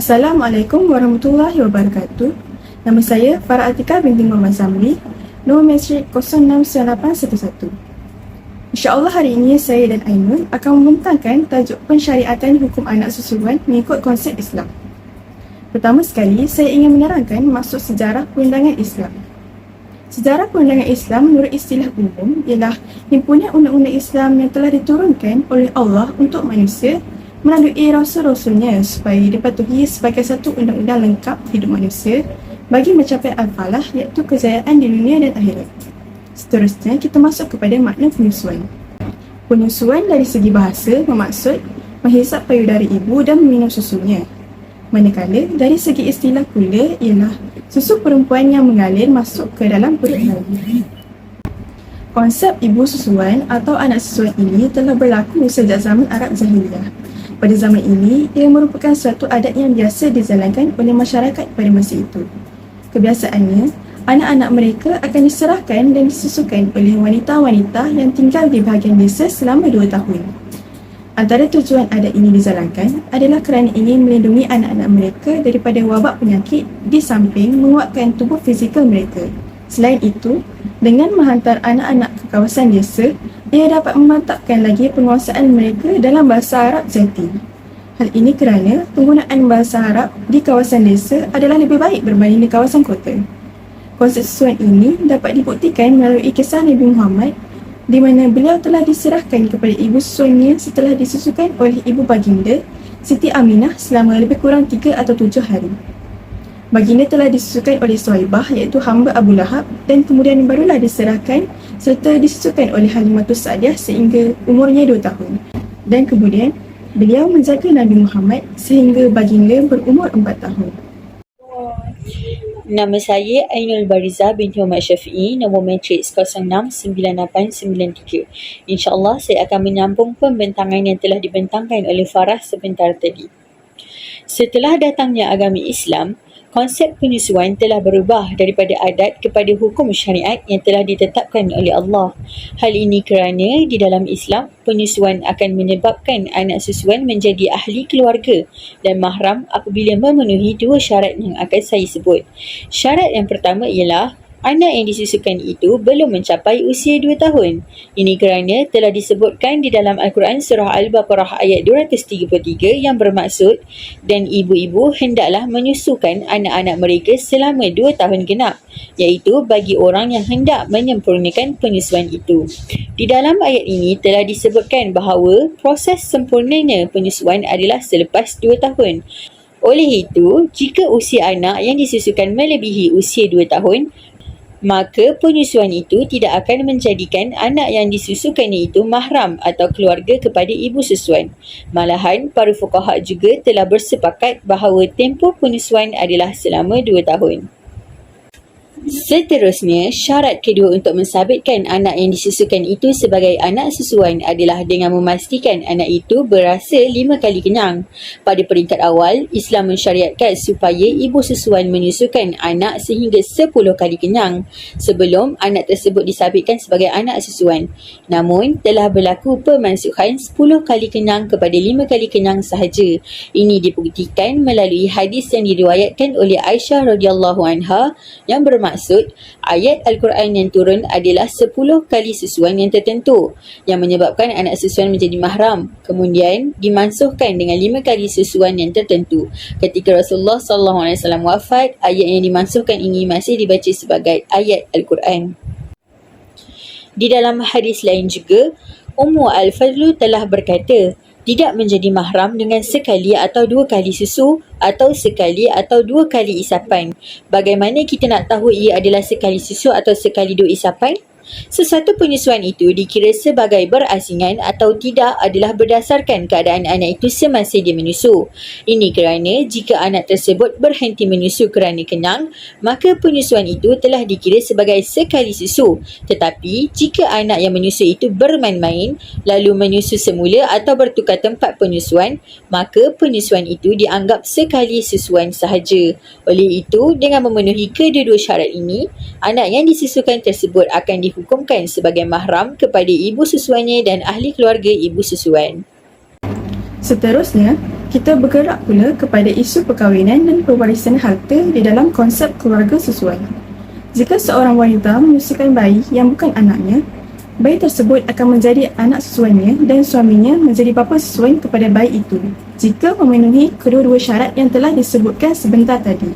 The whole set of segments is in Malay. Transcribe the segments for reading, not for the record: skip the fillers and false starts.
Assalamualaikum warahmatullahi wabarakatuh. Nama saya Farah Atika binti Muhammad Zamri, nombor matrik 069811. InsyaAllah hari ini saya dan Ainul akan membentangkan tajuk pensyariatan hukum anak susuan mengikut konsep Islam. Pertama sekali, saya ingin menerangkan maksud sejarah perundangan Islam. Sejarah perundangan Islam menurut istilah umum ialah himpunan undang-undang Islam yang telah diturunkan oleh Allah untuk manusia melalui rasul-rasulnya supaya dipatuhi sebagai satu undang-undang lengkap hidup manusia bagi mencapai al-falah iaitu kejayaan di dunia dan akhirat. Seterusnya, kita masuk kepada makna penyusuan. Penyusuan dari segi bahasa bermaksud menghisap payudara ibu dan meminum susunya. Manakala dari segi istilah pula ialah susu perempuan yang mengalir masuk ke dalam perut bayi. Konsep ibu susuan atau anak susuan ini telah berlaku sejak zaman Arab Jahiliyah. Pada zaman ini, ia merupakan suatu adat yang biasa dijalankan oleh masyarakat pada masa itu. Kebiasaannya, anak-anak mereka akan diserahkan dan disusukan oleh wanita-wanita yang tinggal di bahagian desa selama 2 tahun. Antara tujuan adat ini dijalankan adalah kerana ingin melindungi anak-anak mereka daripada wabak penyakit di samping menguatkan tubuh fizikal mereka. Selain itu, dengan menghantar anak-anak ke kawasan desa, ia dapat memantapkan lagi penguasaan mereka dalam bahasa Arab jati. Hal ini kerana penggunaan bahasa Arab di kawasan desa adalah lebih baik berbanding di kawasan kota. Konsep susuan ini dapat dibuktikan melalui kisah Nabi Muhammad di mana beliau telah diserahkan kepada ibu susuannya setelah disusukan oleh ibu baginda Siti Aminah selama lebih kurang 3 atau 7 hari. Baginda telah disusukan oleh Suhaibah iaitu hamba Abu Lahab dan kemudian barulah diserahkan serta disusukan oleh Halimatus Sa'diyah sehingga umurnya 2 tahun. Dan kemudian beliau menjaga Nabi Muhammad sehingga baginda berumur 4 tahun. Nama saya Ainul Bariza binti Muhammad Syafi'i, nombor matrik 069893. InsyaAllah saya akan menyambung pembentangan yang telah dibentangkan oleh Farah sebentar tadi. Setelah datangnya agama Islam, konsep penyusuan telah berubah daripada adat kepada hukum syariat yang telah ditetapkan oleh Allah. Hal ini kerana di dalam Islam, penyusuan akan menyebabkan anak susuan menjadi ahli keluarga dan mahram apabila memenuhi 2 syarat yang akan saya sebut. Syarat yang pertama ialah anak yang disusukan itu belum mencapai usia 2 tahun. Ini kerana telah disebutkan di dalam Al-Quran surah Al-Baqarah ayat 233 yang bermaksud, dan ibu-ibu hendaklah menyusukan anak-anak mereka selama 2 tahun genap, iaitu bagi orang yang hendak menyempurnakan penyusuan itu. Di dalam ayat ini telah disebutkan bahawa proses sempurnanya penyusuan adalah selepas 2 tahun. Oleh itu, jika usia anak yang disusukan melebihi usia 2 tahun, maka penyusuan itu tidak akan menjadikan anak yang disusukannya itu mahram atau keluarga kepada ibu susuan. Malahan, para fuqaha juga telah bersepakat bahawa tempoh penyusuan adalah selama 2 tahun. Seterusnya, syarat kedua untuk mensabitkan anak yang disusukan itu sebagai anak susuan adalah dengan memastikan anak itu berasa 5 kali kenyang. Pada peringkat awal, Islam mensyariatkan supaya ibu susuan menyusukan anak sehingga 10 kali kenyang sebelum anak tersebut disabitkan sebagai anak susuan. Namun, telah berlaku pemansuhan 10 kali kenyang kepada 5 kali kenyang sahaja. Ini dibuktikan melalui hadis yang diriwayatkan oleh Aisyah radhiyallahu anha yang bermaksud ayat Al-Quran yang turun adalah 10 kali susuan yang tertentu yang menyebabkan anak susuan menjadi mahram, kemudian dimansuhkan dengan 5 kali susuan yang tertentu. Ketika Rasulullah SAW wafat, ayat yang dimansuhkan ini masih dibaca sebagai ayat Al-Quran. Di dalam hadis lain juga, Ummu Al-Fadlu telah berkata, tidak menjadi mahram dengan sekali atau 2 kali susu atau sekali atau 2 kali isapan. Bagaimana kita nak tahu ia adalah sekali susu atau sekali 2 isapan? Sesuatu penyusuan itu dikira sebagai berasingan atau tidak adalah berdasarkan keadaan anak itu semasa dia menyusu. Ini kerana jika anak tersebut berhenti menyusu kerana kenyang, maka penyusuan itu telah dikira sebagai sekali susu. Tetapi jika anak yang menyusu itu bermain-main, lalu menyusu semula atau bertukar tempat penyusuan, maka penyusuan itu dianggap sekali susuan sahaja. Oleh itu, dengan memenuhi kedua-dua syarat ini, anak yang disusukan tersebut akan dihukumkan sebagai mahram kepada ibu susuannya dan ahli keluarga ibu susuan. Seterusnya, kita bergerak pula kepada isu perkahwinan dan pewarisan harta di dalam konsep keluarga sesuai. Jika seorang wanita menyusukan bayi yang bukan anaknya, bayi tersebut akan menjadi anak susuannya dan suaminya menjadi bapa susuan kepada bayi itu jika memenuhi kedua-dua syarat yang telah disebutkan sebentar tadi.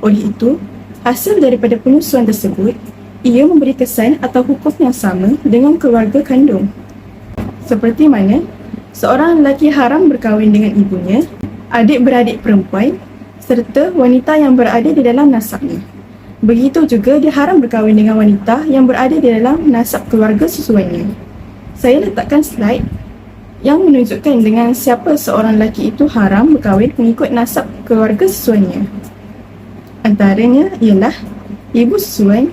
Oleh itu, hasil daripada penyusuan tersebut, ia memberi kesan atau hukum yang sama dengan keluarga kandung. Seperti mana seorang lelaki haram berkahwin dengan ibunya, adik-beradik perempuan serta wanita yang berada di dalam nasabnya. Begitu juga dia haram berkahwin dengan wanita yang berada di dalam nasab keluarga susuannya. Saya letakkan slide yang menunjukkan dengan siapa seorang lelaki itu haram berkahwin mengikut nasab keluarga susuannya. Antaranya ialah ibu susuan,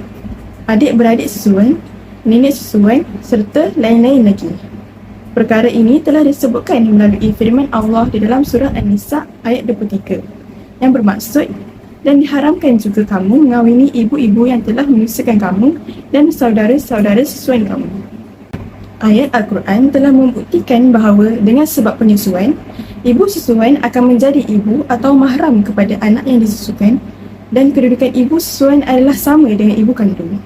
adik-beradik susuan, nenek susuan serta lain-lain lagi. Perkara ini telah disebutkan melalui firman Allah di dalam surah An-Nisa ayat 23 yang bermaksud, dan diharamkan juga kamu mengawini ibu-ibu yang telah menyusukan kamu dan saudara-saudara susuan kamu. Ayat Al-Quran telah membuktikan bahawa dengan sebab penyusuan, ibu susuan akan menjadi ibu atau mahram kepada anak yang disusukan dan kedudukan ibu susuan adalah sama dengan ibu kandung.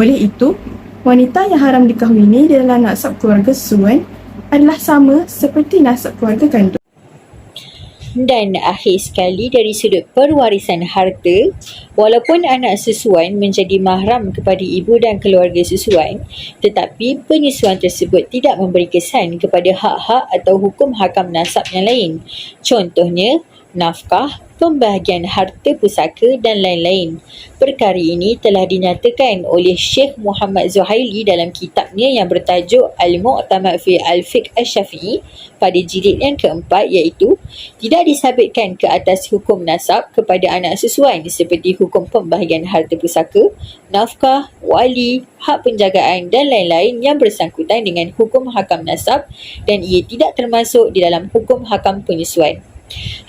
Oleh itu, wanita yang haram dikahwini di dalam nasab keluarga susuan adalah sama seperti nasab keluarga kandung. Dan akhir sekali, dari sudut perwarisan harta, walaupun anak susuan menjadi mahram kepada ibu dan keluarga susuan, tetapi penyusuan tersebut tidak memberi kesan kepada hak-hak atau hukum hakam nasab yang lain. Contohnya, nafkah, pembahagian harta pusaka dan lain-lain. Perkara ini telah dinyatakan oleh Syekh Muhammad Zuhaili dalam kitabnya yang bertajuk Al-Mu'tamad fi Al-Fiqh Al-Syafi'i pada jilid yang keempat, iaitu tidak disabitkan ke atas hukum nasab kepada anak susuan seperti hukum pembahagian harta pusaka, nafkah, wali, hak penjagaan dan lain-lain yang bersangkutan dengan hukum hakam nasab, dan ia tidak termasuk di dalam hukum hakam penyusuan.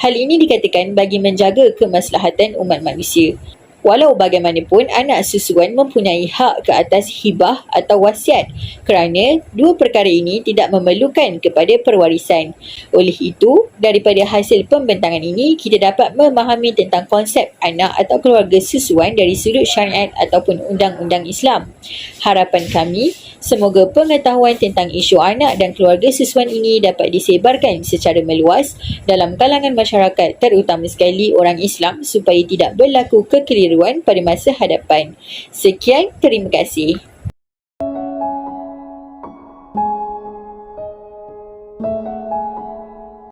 Hal ini dikatakan bagi menjaga kemaslahatan umat manusia. Walau bagaimanapun, anak susuan mempunyai hak ke atas hibah atau wasiat kerana dua perkara ini tidak memerlukan kepada perwarisan. Oleh itu, daripada hasil pembentangan ini, kita dapat memahami tentang konsep anak atau keluarga susuan dari sudut syariat ataupun undang-undang Islam. Harapan kami, semoga pengetahuan tentang isu anak dan keluarga susuan ini dapat disebarkan secara meluas dalam kalangan masyarakat, terutama sekali orang Islam, supaya tidak berlaku kekeliruan pada masa hadapan. Sekian, terima kasih.